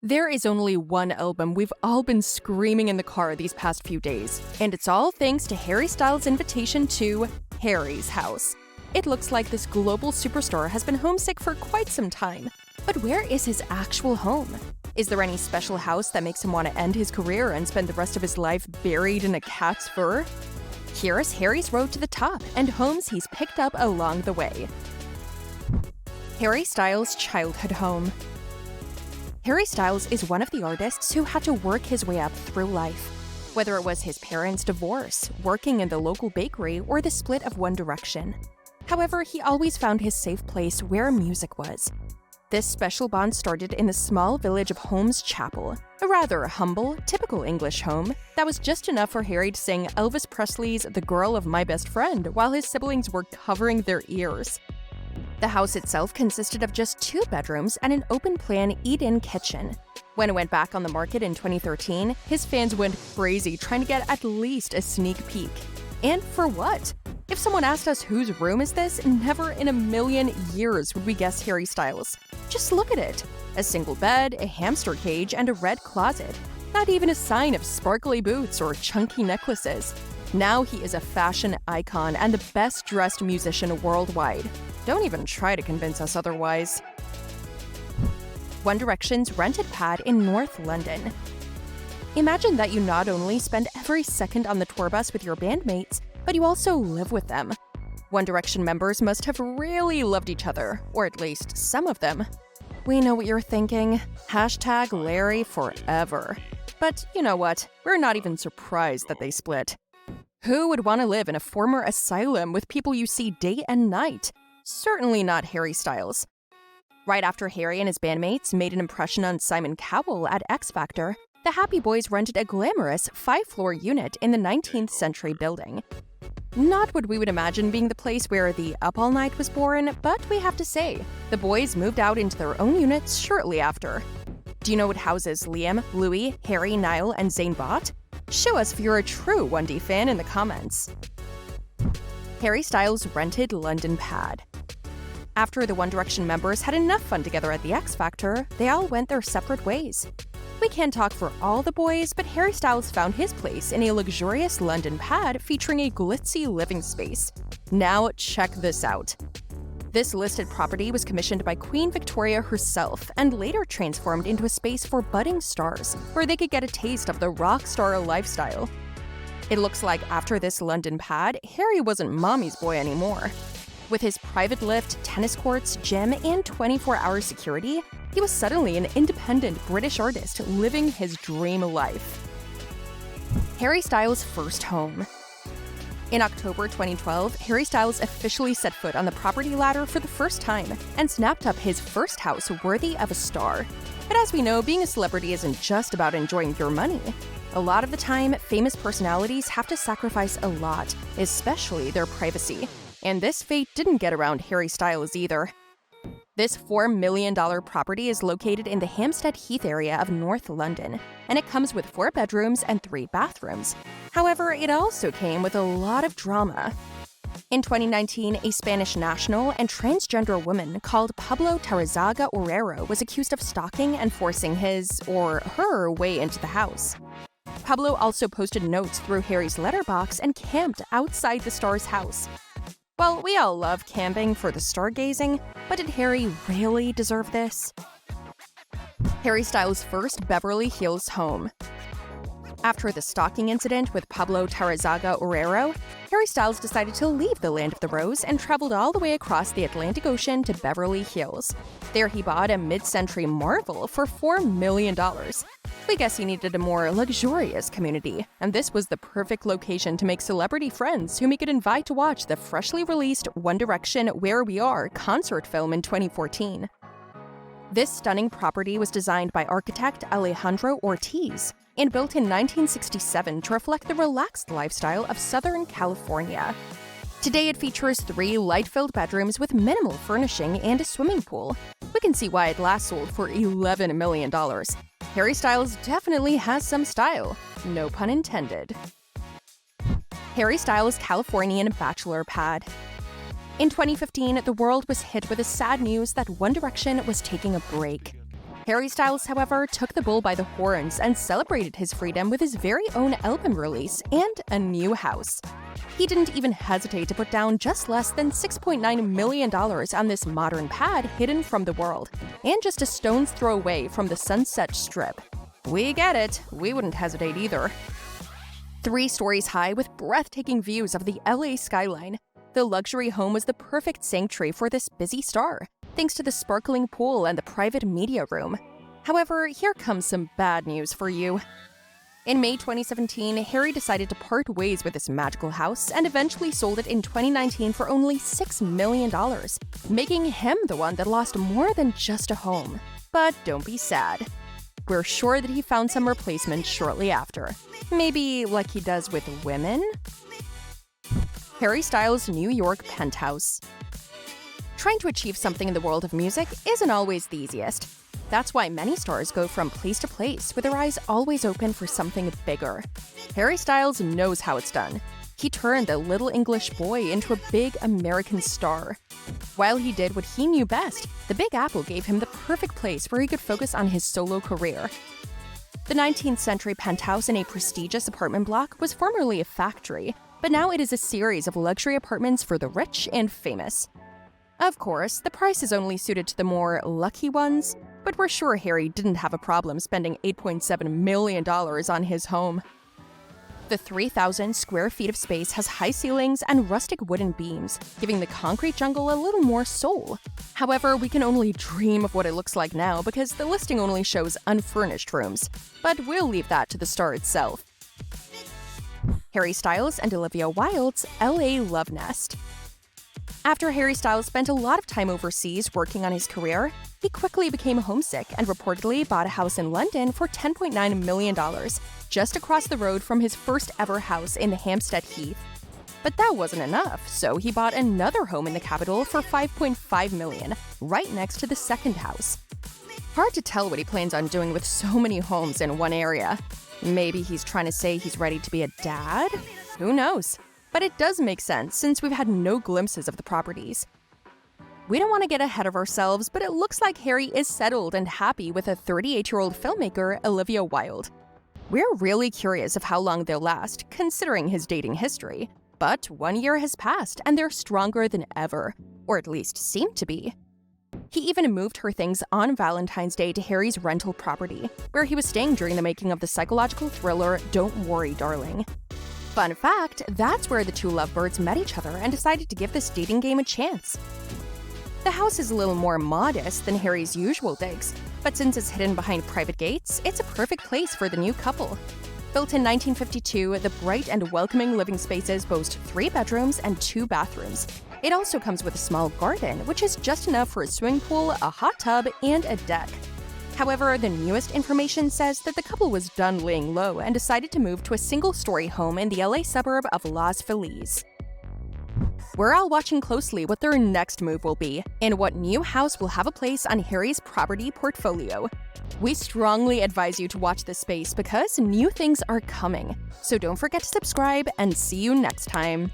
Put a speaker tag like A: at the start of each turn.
A: There is only one album we've all been screaming in the car these past few days, and it's all thanks to Harry Styles' invitation to Harry's house. It looks like this global superstar has been homesick for quite some time. But where is his actual home? Is there any special house that makes him want to end his career and spend the rest of his life buried in a cat's fur? Here's Harry's road to the top and homes he's picked up along the way. Harry Styles' childhood home. Harry Styles is one of the artists who had to work his way up through life. Whether it was his parents' divorce, working in the local bakery, or the split of One Direction. However, he always found his safe place where music was. This special bond started in the small village of Holmes Chapel, a rather humble, typical English home that was just enough for Harry to sing Elvis Presley's "The Girl of My Best Friend" while his siblings were covering their ears. The house itself consisted of just 2 bedrooms and an open-plan eat-in kitchen. When it went back on the market in 2013, his fans went crazy trying to get at least a sneak peek. And for what? If someone asked us whose room is this, never in a million years would we guess Harry Styles. Just look at it. A single bed, a hamster cage, and a red closet. Not even a sign of sparkly boots or chunky necklaces. Now he is a fashion icon and the best-dressed musician worldwide. Don't even try to convince us otherwise. One Direction's rented pad in North London. Imagine that you not only spend every second on the tour bus with your bandmates, but you also live with them. One Direction members must have really loved each other, or at least some of them. We know what you're thinking. Hashtag Larry forever. But you know what? We're not even surprised that they split. Who would want to live in a former asylum with people you see day and night? Certainly not Harry Styles. Right after Harry and his bandmates made an impression on Simon Cowell at X Factor, the Happy Boys rented a glamorous 5-floor unit in the 19th century building. Not what we would imagine being the place where the Up All Night was born, but we have to say, the boys moved out into their own units shortly after. Do you know what houses Liam, Louis, Harry, Niall, and Zayn bought? Show us if you're a true 1D fan in the comments. Harry Styles' rented London pad. After the One Direction members had enough fun together at the X Factor, they all went their separate ways. We can't talk for all the boys, but Harry Styles found his place in a luxurious London pad featuring a glitzy living space. Now check this out. This listed property was commissioned by Queen Victoria herself and later transformed into a space for budding stars, where they could get a taste of the rock star lifestyle. It looks like after this London pad, Harry wasn't mommy's boy anymore. With his private lift, tennis courts, gym, and 24-hour security, he was suddenly an independent British artist living his dream life. Harry Styles' first home. In October 2012, Harry Styles officially set foot on the property ladder for the first time and snapped up his first house worthy of a star. But as we know, being a celebrity isn't just about enjoying your money. A lot of the time, famous personalities have to sacrifice a lot, especially their privacy. And this fate didn't get around Harry Styles either. This $4 million property is located in the Hampstead Heath area of North London, and it comes with 4 bedrooms and 3 bathrooms. However, it also came with a lot of drama. In 2019, a Spanish national and transgender woman called Pablo Tarrazaga Orrero was accused of stalking and forcing his or her way into the house. Pablo also posted notes through Harry's letterbox and camped outside the star's house. Well, we all love camping for the stargazing, but did Harry really deserve this? Harry Styles' first Beverly Hills home. After the stalking incident with Pablo Tarrazaga Orrero, Harry Styles decided to leave the Land of the Rose and traveled all the way across the Atlantic Ocean to Beverly Hills. There he bought a mid-century marvel for $4 million. We guess he needed a more luxurious community, and this was the perfect location to make celebrity friends whom he could invite to watch the freshly released One Direction Where We Are concert film in 2014. This stunning property was designed by architect Alejandro Ortiz and built in 1967 to reflect the relaxed lifestyle of Southern California. Today it features 3 light-filled bedrooms with minimal furnishing and a swimming pool. We can see why it last sold for $11 million. Harry Styles definitely has some style, no pun intended. Harry Styles' Californian bachelor pad. In 2015, the world was hit with the sad news that One Direction was taking a break. Harry Styles, however, took the bull by the horns and celebrated his freedom with his very own album release and a new house. He didn't even hesitate to put down just less than $6.9 million on this modern pad hidden from the world, and just a stone's throw away from the Sunset Strip. We get it, we wouldn't hesitate either. 3 stories high with breathtaking views of the LA skyline, the luxury home was the perfect sanctuary for this busy star, thanks to the sparkling pool and the private media room. However, here comes some bad news for you. In May 2017, Harry decided to part ways with this magical house and eventually sold it in 2019 for only $6 million, making him the one that lost more than just a home. But don't be sad. We're sure that he found some replacement shortly after. Maybe like he does with women? Harry Styles' New York penthouse. Trying to achieve something in the world of music isn't always the easiest. That's why many stars go from place to place with their eyes always open for something bigger. Harry Styles knows how it's done. He turned a little English boy into a big American star. While he did what he knew best, the Big Apple gave him the perfect place where he could focus on his solo career. The 19th century penthouse in a prestigious apartment block was formerly a factory, but now it is a series of luxury apartments for the rich and famous. Of course, the price is only suited to the more lucky ones, but we're sure Harry didn't have a problem spending $8.7 million on his home. The 3,000 square feet of space has high ceilings and rustic wooden beams, giving the concrete jungle a little more soul. However, we can only dream of what it looks like now because the listing only shows unfurnished rooms, but we'll leave that to the star itself. Harry Styles and Olivia Wilde's LA Love Nest. After Harry Styles spent a lot of time overseas working on his career, he quickly became homesick and reportedly bought a house in London for $10.9 million, just across the road from his first ever house in the Hampstead Heath. But that wasn't enough, so he bought another home in the capital for $5.5 million, right next to the second house. Hard to tell what he plans on doing with so many homes in one area. Maybe he's trying to say he's ready to be a dad? Who knows? But it does make sense since we've had no glimpses of the properties. We don't want to get ahead of ourselves, but it looks like Harry is settled and happy with a 38-year-old filmmaker, Olivia Wilde. We're really curious of how long they'll last, considering his dating history. But 1 year has passed and they're stronger than ever, or at least seem to be. He even moved her things on Valentine's Day to Harry's rental property, where he was staying during the making of the psychological thriller Don't Worry, Darling. Fun fact, that's where the two lovebirds met each other and decided to give this dating game a chance. The house is a little more modest than Harry's usual digs, but since it's hidden behind private gates, it's a perfect place for the new couple. Built in 1952, the bright and welcoming living spaces boast 3 bedrooms and 2 bathrooms. It also comes with a small garden, which is just enough for a swimming pool, a hot tub, and a deck. However, the newest information says that the couple was done laying low and decided to move to a single-story home in the LA suburb of Los Feliz. We're all watching closely what their next move will be, and what new house will have a place on Harry's property portfolio. We strongly advise you to watch this space because new things are coming. So don't forget to subscribe and see you next time.